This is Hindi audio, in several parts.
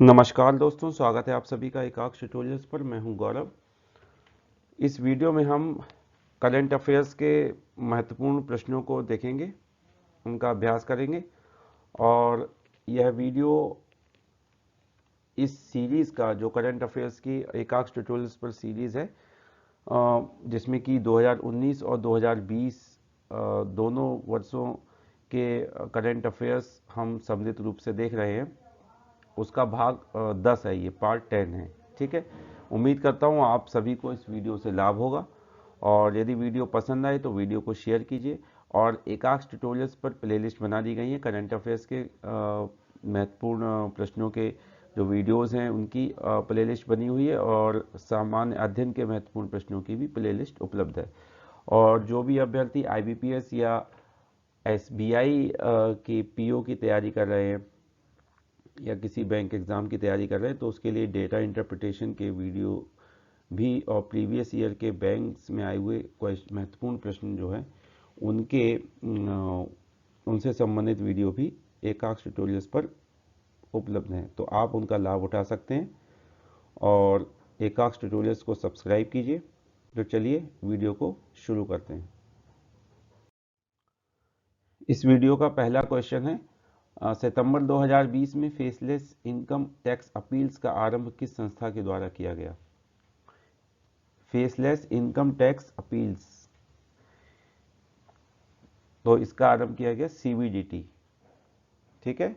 नमस्कार दोस्तों, स्वागत है आप सभी का एकाक्ष ट्यूटोरियल्स पर। मैं हूं गौरव। इस वीडियो में हम करंट अफेयर्स के महत्वपूर्ण प्रश्नों को देखेंगे, उनका अभ्यास करेंगे। और यह वीडियो इस सीरीज़ का, जो करंट अफेयर्स की एकाक्ष ट्यूटोरियल्स पर सीरीज़ है, जिसमें कि 2019 और 2020 दोनों वर्षों के करंट अफेयर्स हम सम्मिलित रूप से देख रहे हैं, उसका भाग 10 है, ये पार्ट 10 है। ठीक है, उम्मीद करता हूँ आप सभी को इस वीडियो से लाभ होगा। और यदि वीडियो पसंद आए तो वीडियो को शेयर कीजिए। और एकाक्ष ट्यूटोरियल्स पर प्लेलिस्ट बना दी गई है, करंट अफेयर्स के महत्वपूर्ण प्रश्नों के जो वीडियोस हैं उनकी प्लेलिस्ट बनी हुई है, और सामान्य अध्ययन के महत्वपूर्ण प्रश्नों की भी प्लेलिस्ट उपलब्ध है। और जो भी अभ्यर्थी IBPS या SBI की PO की तैयारी कर रहे हैं या किसी बैंक एग्ज़ाम की तैयारी कर रहे हैं, तो उसके लिए डेटा इंटरप्रिटेशन के वीडियो भी और प्रीवियस ईयर के बैंक्स में आए हुए महत्वपूर्ण प्रश्न जो हैं उनके उनसे संबंधित वीडियो भी एकाक्ष ट्यूटोरियल्स पर उपलब्ध हैं, तो आप उनका लाभ उठा सकते हैं। और एकाक्ष ट्यूटोरियल्स को सब्सक्राइब कीजिए। तो चलिए वीडियो को शुरू करते हैं। इस वीडियो का पहला क्वेश्चन है, सितंबर 2020 में फेसलेस इनकम टैक्स अपील्स का आरंभ किस संस्था के द्वारा किया गया? फेसलेस इनकम टैक्स अपील्स, तो इसका आरंभ किया गया CBDT। ठीक है,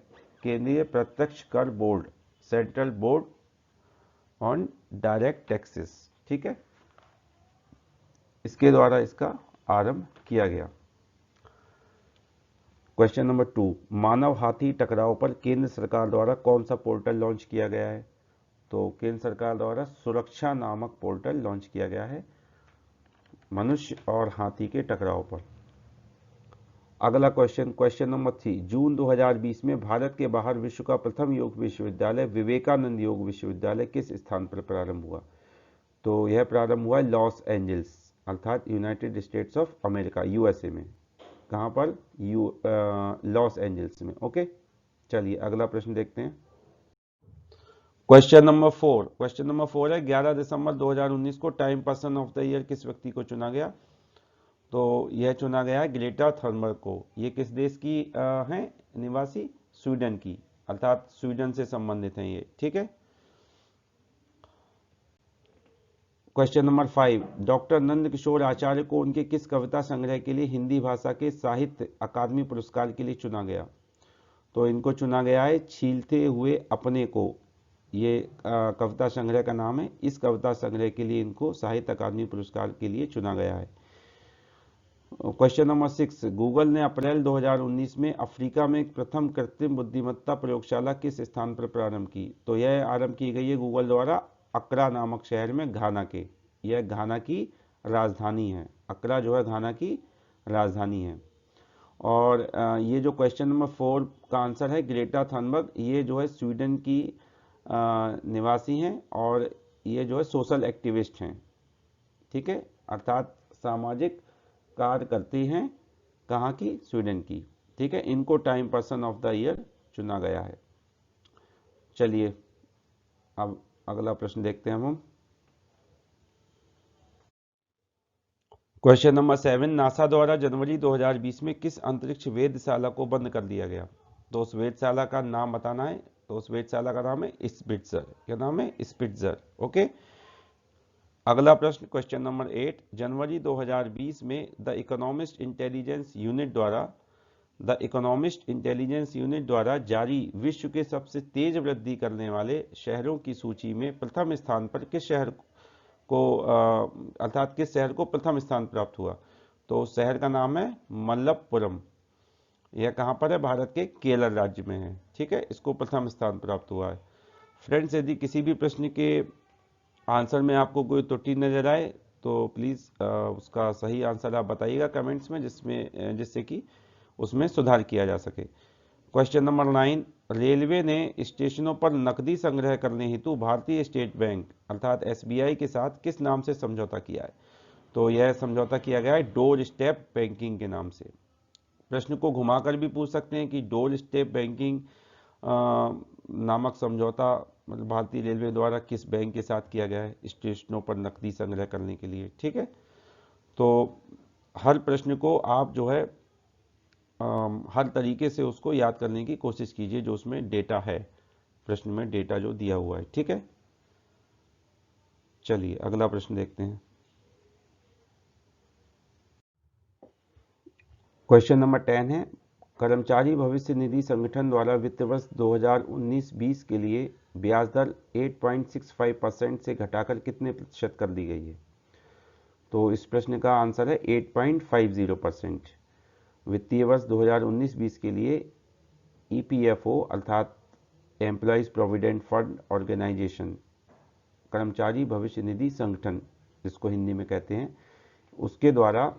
केंद्रीय प्रत्यक्ष कर board, central board on direct taxes. ठीक है, इसके द्वारा इसका आरंभ किया गया। क्वेश्चन नंबर 2, मानव हाथी टकराव पर केंद्र सरकार द्वारा कौन सा पोर्टल लॉन्च किया गया है? तो केंद्र सरकार द्वारा सुरक्षा नामक पोर्टल लॉन्च किया गया है मनुष्य और हाथी के टकराव पर। अगला क्वेश्चन, क्वेश्चन नंबर 3, जून 2020 में भारत के बाहर विश्व का प्रथम योग विश्वविद्यालय विवेकानंद योग विश्वविद्यालय किस स्थान पर प्रारंभ हुआ? तो यह प्रारंभ हुआ लॉस एंजल्स, अर्थात United states of America, USA में। कहाँ पर? लॉस एंजल्स में। ओके, चलिए अगला प्रश्न देखते हैं। क्वेश्चन नंबर 4 है, 11 दिसंबर 2019 को time person of the year किस व्यक्ति को चुना गया? तो यह चुना गया है ग्रेटा थर्नबर्ग को। ये किस देश की हैं निवासी? स्वीडन की, अर्थात स्वीडन से संबंधित हैं ये। ठीक है। Question number 5, doctor Nand Kishore आचार्य को उनके किस कविता संग्रह के लिए हिंदी भाषा के साहित्य अकादमी पुरस्कार के लिए चुना गया? तो इनको चुना गया है छीलते हुए अपने को, ये कविता संग्रह का नाम है। इस कविता संग्रह के लिए इनको साहित्य अकादमी पुरस्कार के लिए चुना गया है। क्वेश्चन नंबर 6, गूगल ने अप्रैल 2019 में अफ्रीका में प्रथम कृत्रिम बुद्धिमत्ता प्रयोगशाला किस स्थान पर प्रारंभ की? तो यह आरंभ की गई है गूगल द्वारा अक्रा नामक शहर में, घाना के। यह घाना की राजधानी है। अक्रा जो है घाना की राजधानी है। और ये जो क्वेश्चन नंबर 4 का आंसर है ग्रेटा थनबर्ग, ये जो है स्वीडन की निवासी हैं, और ये जो है सोशल एक्टिविस्ट हैं। ठीक है, अर्थात सामाजिक कार्य करती हैं। कहाँ की? स्वीडन की। ठीक है, इनको time person of the year चुना गया है। चलिए अब अगला प्रश्न देखते हैं हम। क्वेश्चन नंबर 7, नासा द्वारा जनवरी 2020 में किस अंतरिक्ष वेधशाला को बंद कर दिया गया? तो उस वेधशाला का नाम बताना है। तो उस वेधशाला का नाम है स्पिट्जर। क्या नाम है? स्पिट्जर। ओके, अगला प्रश्न, क्वेश्चन नंबर 8, जनवरी 2020 में द इकोनॉमिस्ट इंटेलिजेंस यूनिट द्वारा जारी विश्व के सबसे तेज वृद्धि करने वाले शहरों की सूची में प्रथम स्थान पर किस शहर को अर्थात किस शहर को प्रथम स्थान प्राप्त हुआ? तो उस शहर का नाम है मलप्पुरम। यह कहाँ पर है? भारत के केरल राज्य में है। ठीक है, इसको प्रथम स्थान प्राप्त हुआ है। फ्रेंड्स, यदि किसी भी प्रश्न के आंसर में आपको कोई त्रुटि नजर आए तो प्लीज़ उसका सही आंसर आप बताइएगा कमेंट्स में, जिससे कि उसमें सुधार किया जा सके। क्वेश्चन नंबर 9, रेलवे ने स्टेशनों पर नकदी संग्रह करने हेतु भारतीय स्टेट बैंक अर्थात SBI के साथ किस नाम से समझौता किया है? तो यह समझौता किया गया है डोर स्टेप बैंकिंग के नाम से। प्रश्न को घुमाकर भी पूछ सकते हैं कि डोर स्टेप बैंकिंग नामक समझौता मतलब भारतीय रेलवे द्वारा किस बैंक के साथ किया गया है? स्टेशनों पर नकदी संग्रह करने के लिए। ठीक है, तो हर प्रश्न को आप जो है हर तरीके से उसको याद करने की कोशिश कीजिए जो उसमें डेटा है, प्रश्न में डेटा जो दिया हुआ है। ठीक है, चलिए अगला प्रश्न देखते हैं। क्वेश्चन नंबर 10 है, कर्मचारी भविष्य निधि संगठन द्वारा वित्त वर्ष 2019-20 के लिए ब्याज दर 8.65% से घटाकर कितने प्रतिशत कर दी गई है? तो इस प्रश्न का आंसर है 8.50%। वित्तीय वर्ष 2019-20 के लिए ईपीएफओ अर्थात एम्प्लॉयज प्रोविडेंट फंड ऑर्गेनाइजेशन, कर्मचारी भविष्य निधि संगठन जिसको हिंदी में कहते हैं, उसके द्वारा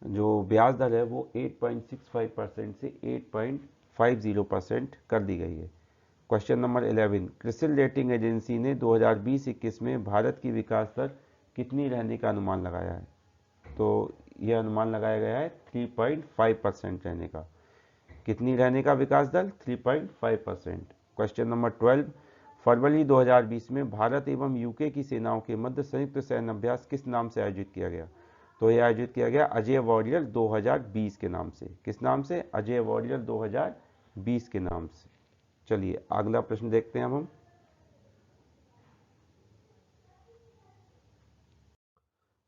जो ब्याज दर है वो 8.65% से 8.50% कर दी गई है। Question number 11, CRISIL rating agency ने 2020-21 में भारत की विकास दर कितनी रहने का अनुमान लगाया है? तो यह अनुमान लगाया गया है 3.5% रहने का। कितनी रहने का विकास दर? 3.5%। क्वेश्चन नंबर 12, फरवरी 2020 में भारत एवं यूके की सेनाओं के मध्य संयुक्त सैन्य अभ्यास किस नाम से आयोजित किया गया? तो यह आयोजित किया गया अजय वॉरियर 2020 के नाम से। किस नाम से? अजय वॉरियर 2020 के नाम से। चलिए अगला प्रश्न देखते हैं अब हम।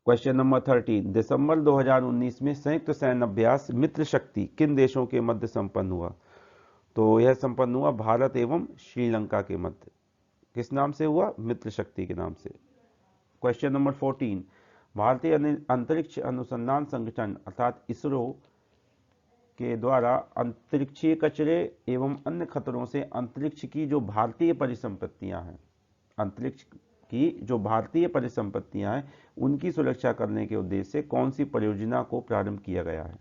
क्वेश्चन नंबर 13, दिसंबर 2019 में संयुक्त सैन्य अभ्यास मित्र शक्ति किन देशों के मध्य संपन्न हुआ? तो यह संपन्न हुआ भारत एवं श्रीलंका के मध्य। किस नाम से हुआ? मित्र शक्ति के नाम से। क्वेश्चन नंबर 14, भारतीय अंतरिक्ष अनुसंधान संगठन अर्थात इसरो के द्वारा अंतरिक्षीय कचरे एवं अन्य खतरों से अंतरिक्ष की जो भारतीय परिसंपत्तियां हैं, अंतरिक्ष की जो भारतीय परिसंपत्तियां हैं उनकी सुरक्षा करने के उद्देश्य से कौन सी परियोजना को प्रारंभ किया गया है?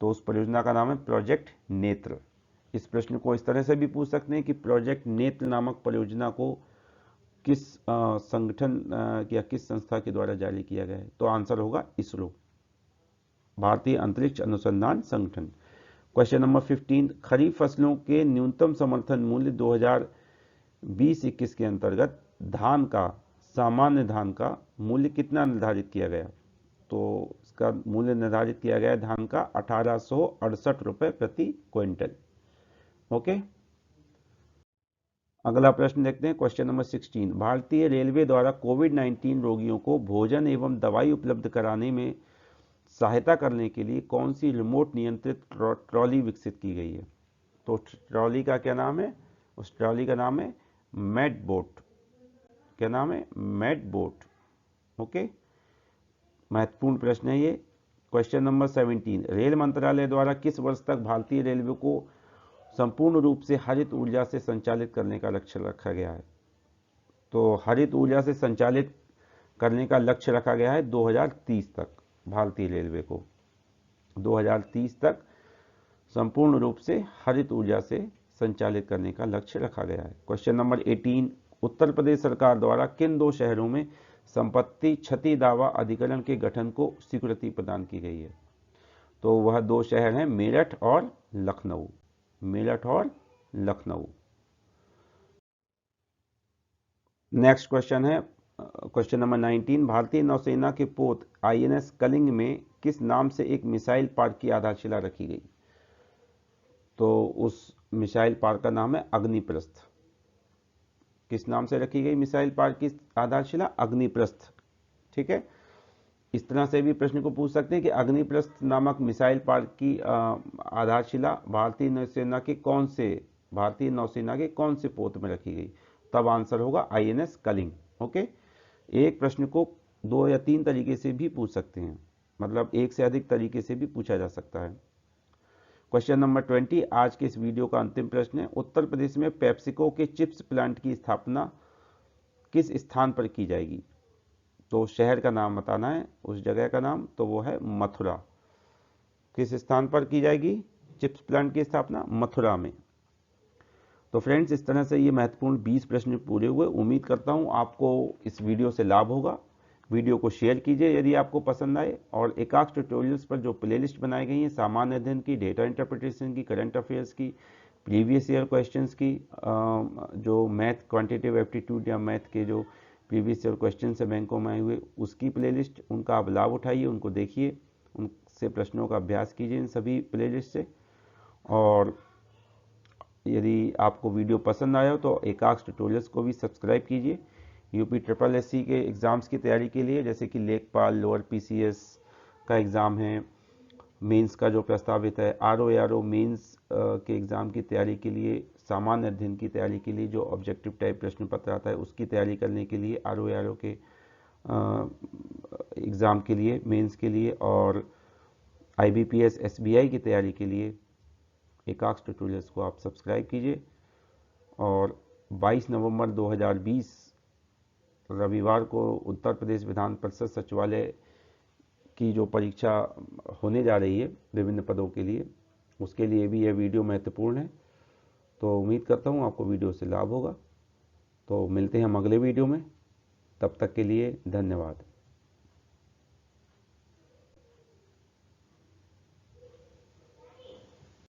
तो उस परियोजना का नाम है प्रोजेक्ट नेत्र। इस प्रश्न को इस तरह से भी पूछ सकते हैं कि प्रोजेक्ट नेत्र नामक परियोजना को किस संगठन या किस संस्था के द्वारा जारी किया गया है? तो आंसर होगा इसरो, भारतीय अंतरिक्ष अनुसंधान संगठन। क्वेश्चन नंबर 15, खरीफ फसलों के न्यूनतम समर्थन मूल्य 2020-21 के अंतर्गत धान का, सामान्य धान का मूल्य कितना निर्धारित किया गया? तो इसका मूल्य निर्धारित किया गया धान का 1868 रुपए प्रति क्विंटल। ओके, अगला प्रश्न देखते हैं। क्वेश्चन नंबर 16, भारतीय रेलवे द्वारा कोविड-19 रोगियों को भोजन एवं दवाई उपलब्ध कराने में सहायता करने के लिए कौन सी रिमोट नियंत्रित ट्रॉली विकसित की गई है? तो ट्रॉली का क्या नाम है? उस ट्रॉली का नाम है मेडबोट। क्या नाम है? मेडबोट। ओके, महत्वपूर्ण प्रश्न है ये। क्वेश्चन नंबर 17, रेल मंत्रालय द्वारा किस वर्ष तक भारतीय रेलवे को संपूर्ण रूप से हरित ऊर्जा से संचालित करने का लक्ष्य रखा गया है? तो हरित ऊर्जा से संचालित करने का लक्ष्य रखा गया है 2030 तक। भारतीय रेलवे को 2030 तक संपूर्ण रूप से हरित ऊर्जा से संचालित करने का लक्ष्य रखा गया है। क्वेश्चन नंबर 18, उत्तर प्रदेश सरकार द्वारा किन दो शहरों में संपत्ति क्षति दावा अधिकरण के गठन को स्वीकृति प्रदान की गई है? तो वह दो शहर हैं मेरठ और लखनऊ। मेरठ और लखनऊ। नेक्स्ट क्वेश्चन है क्वेश्चन नंबर 19, भारतीय नौसेना के पोत आईएनएस कलिंग में किस नाम से एक मिसाइल पार्क की आधारशिला रखी गई? तो उस मिसाइल पार्क का नाम है अग्निप्रस्थ। किस नाम से रखी गई मिसाइल पार्क की आधारशिला? अग्निप्रस्थ। ठीक है, इस तरह से भी प्रश्न को पूछ सकते हैं कि अग्निप्रस्थ नामक मिसाइल पार्क की आधारशिला भारतीय नौसेना के कौन से पोत में रखी गई? तब आंसर होगा आईएनएस कलिंग। ओके, एक प्रश्न को 2 या 3 तरीके से भी पूछ सकते हैं, मतलब एक से अधिक तरीके से भी पूछा जा सकता है। क्वेश्चन नंबर 20, आज के इस वीडियो का अंतिम प्रश्न है, उत्तर प्रदेश में पेप्सिको के चिप्स प्लांट की स्थापना किस स्थान पर की जाएगी? तो शहर का नाम बताना है, उस जगह का नाम, तो वो है मथुरा। किस स्थान पर की जाएगी चिप्स प्लांट की स्थापना? मथुरा में। तो फ्रेंड्स, इस तरह से ये महत्वपूर्ण 20 प्रश्न पूरे हुए। उम्मीद करता हूँ आपको इस वीडियो से लाभ होगा। वीडियो को शेयर कीजिए यदि आपको पसंद आए, और एकाक्ष ट्यूटोरियल्स पर जो प्लेलिस्ट बनाई गई है सामान्य अध्ययन की, डेटा इंटरप्रिटेशन की, करंट अफेयर्स की, प्रीवियस ईयर क्वेश्चंस की जो मैथ क्वांटिटेटिव एप्टीट्यूड या मैथ के जो प्रीवियस ईयर क्वेश्चन है बैंकों में आए हुए, उसकी प्लेलिस्ट, उनका आप लाभ उठाइए, उनको देखिए, उनसे प्रश्नों का अभ्यास कीजिए इन सभी प्लेलिस्ट से। और यदि आपको वीडियो पसंद आया हो तो एकाक्ष ट्यूटोरियल्स को भी सब्सक्राइब कीजिए। यूपी ट्रिपल एससी के एग्ज़ाम्स की तैयारी के लिए, जैसे कि लेखपाल, लोअर पीसीएस का एग्ज़ाम है, मेंस का जो प्रस्तावित है, आरओ एआरओ मेंस के एग्ज़ाम की तैयारी के लिए, सामान्य अध्ययन की तैयारी के लिए जो ऑब्जेक्टिव टाइप प्रश्न पत्र आता है उसकी तैयारी करने के लिए, आरओ एआरओ के एग्ज़ाम के लिए, मेंस के लिए, और आईबीपीएस एसबीआई की तैयारी के लिए एकाक्ष ट्यूटोरियल्स को आप सब्सक्राइब कीजिए। और 22 नवंबर 2020 रविवार को उत्तर प्रदेश विधान परिषद सचिवालय की जो परीक्षा होने जा रही है विभिन्न पदों के लिए, उसके लिए भी यह वीडियो महत्वपूर्ण है। तो उम्मीद करता हूँ आपको वीडियो से लाभ होगा। तो मिलते हैं हम अगले वीडियो में, तब तक के लिए धन्यवाद।